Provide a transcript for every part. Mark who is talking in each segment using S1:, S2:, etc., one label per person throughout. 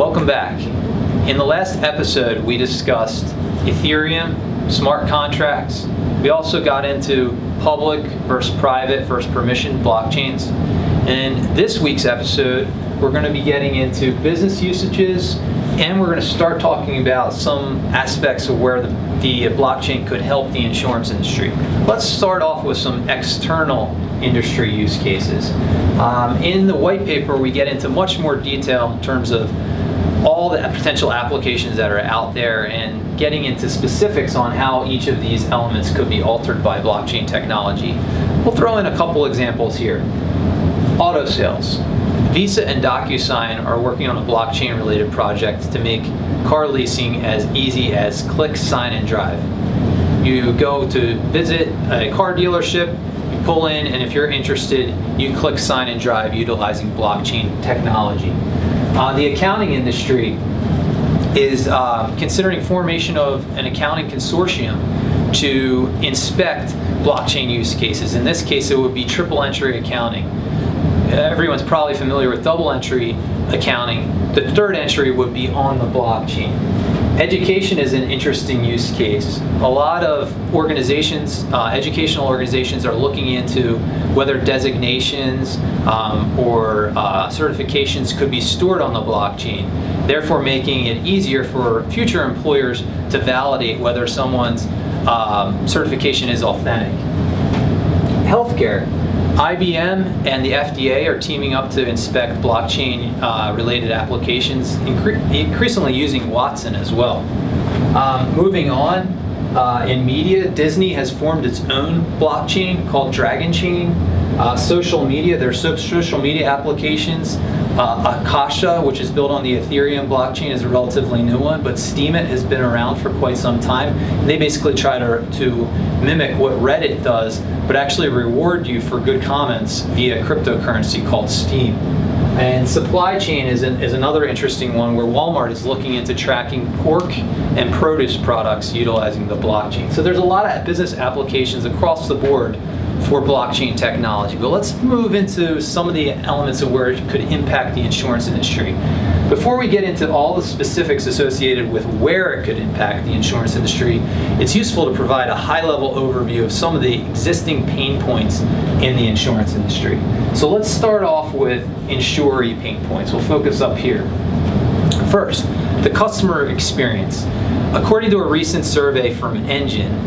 S1: Welcome back. In the last episode, we discussed Ethereum, smart contracts. We also got into public versus private versus permission blockchains. In this week's episode, we're going to be getting into business usages, and we're going to start talking about some aspects of where the blockchain could help the insurance industry. Let's start off with some external industry use cases. In the white paper, we get into much more detail in terms of all the potential applications that are out there and getting into specifics on how each of these elements could be altered by blockchain technology. We'll throw in a couple examples here. Auto sales. Visa and DocuSign are working on a blockchain-related project to make car leasing as easy as click, sign, and drive. You go to visit a car dealership, you pull in, and if you're interested, you click, sign, and drive utilizing blockchain technology. The accounting industry is considering formation of an accounting consortium to inspect blockchain use cases. In this case, it would be triple entry accounting. Everyone's probably familiar with double entry accounting. The third entry would be on the blockchain. Education is an interesting use case. A lot of organizations, educational organizations, are looking into whether designations or certifications could be stored on the blockchain, therefore making it easier for future employers to validate whether someone's certification is authentic. Healthcare. IBM and the FDA are teaming up to inspect blockchain-related applications, increasingly using Watson as well. Moving on, in media, Disney has formed its own blockchain called Dragon Chain. Social media, there's social media applications. Akasha, which is built on the Ethereum blockchain, is a relatively new one, but Steemit has been around for quite some time. They basically try to mimic what Reddit does, but actually reward you for good comments via cryptocurrency called Steem. And supply chain is another interesting one where Walmart is looking into tracking pork and produce products utilizing the blockchain. So there's a lot of business applications across the board for blockchain technology. But let's move into some of the elements of where it could impact the insurance industry. Before we get into all the specifics associated with where it could impact the insurance industry, it's useful to provide a high-level overview of some of the existing pain points in the insurance industry. So let's start off with insuree pain points. We'll focus up here. First, the customer experience. According to a recent survey from Engine,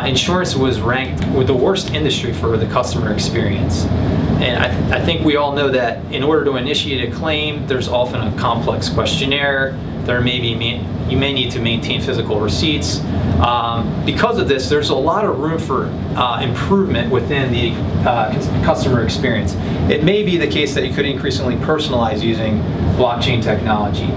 S1: insurance was ranked with the worst industry for the customer experience. And I think we all know that in order to initiate a claim, there's often a complex questionnaire. You may need to maintain physical receipts. Because of this, there's a lot of room for improvement within the customer experience. It may be the case that you could increasingly personalize using blockchain technology.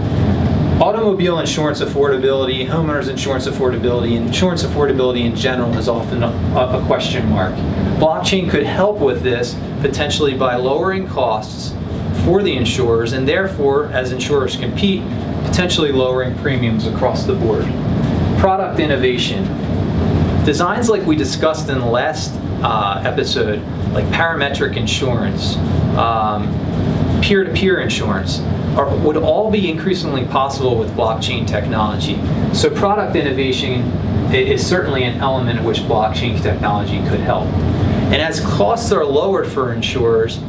S1: Automobile insurance affordability, homeowners insurance affordability, and insurance affordability in general is often a question mark. Blockchain could help with this potentially by lowering costs for the insurers, and therefore, as insurers compete, potentially lowering premiums across the board. Product innovation. Designs like we discussed in the last episode, like parametric insurance, peer-to-peer insurance, would all be increasingly possible with blockchain technology. So product innovation is certainly an element in which blockchain technology could help. And as costs are lowered for insurers,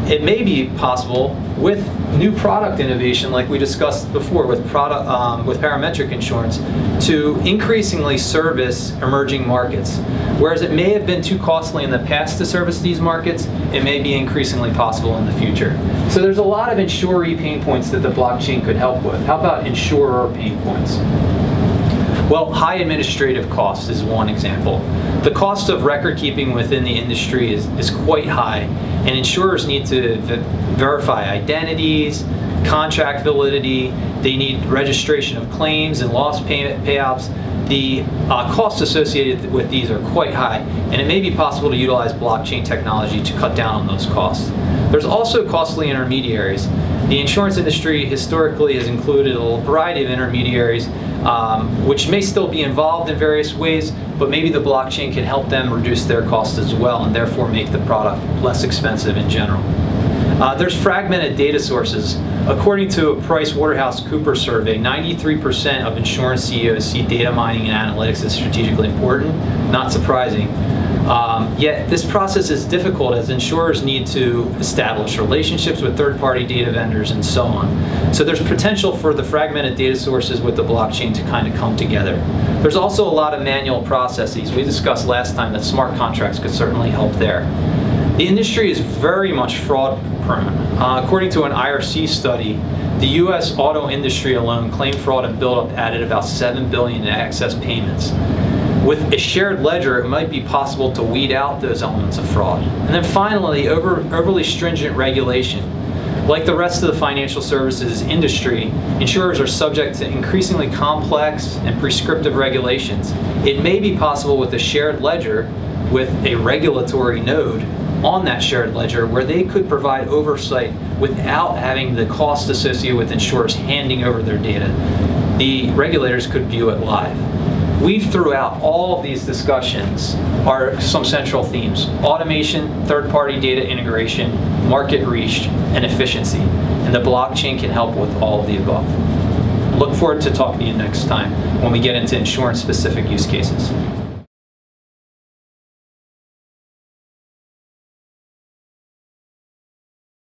S1: it may be possible with new product innovation, like we discussed before with parametric insurance, to increasingly service emerging markets. Whereas it may have been too costly in the past to service these markets, it may be increasingly possible in the future. So there's a lot of insuree pain points that the blockchain could help with. How about insurer pain points? Well, high administrative costs is one example. The cost of record keeping within the industry is quite high, and insurers need to verify identities, contract validity, they need registration of claims and loss payouts. The costs associated with these are quite high, and it may be possible to utilize blockchain technology to cut down on those costs. There's also costly intermediaries. The insurance industry historically has included a variety of intermediaries which may still be involved in various ways, but maybe the blockchain can help them reduce their costs as well and therefore make the product less expensive in general. There's fragmented data sources. According to a PricewaterhouseCoopers survey, 93% of insurance CEOs see data mining and analytics as strategically important. Not surprising. Yet this process is difficult as insurers need to establish relationships with third-party data vendors and so on. So there's potential for the fragmented data sources with the blockchain to kind of come together. There's also a lot of manual processes. We discussed last time that smart contracts could certainly help there. The industry is very much fraud prone. According to an IRC study, the U.S. auto industry alone claimed fraud and buildup added about $7 billion in excess payments. With a shared ledger, it might be possible to weed out those elements of fraud. And then finally, overly stringent regulation. Like the rest of the financial services industry, insurers are subject to increasingly complex and prescriptive regulations. It may be possible with a shared ledger with a regulatory node on that shared ledger where they could provide oversight without having the cost associated with insurers handing over their data. The regulators could view it live. Weave throughout all of these discussions are some central themes: automation, third-party data integration, market reach, and efficiency. And the blockchain can help with all of the above. Look forward to talking to you next time when we get into insurance-specific use cases.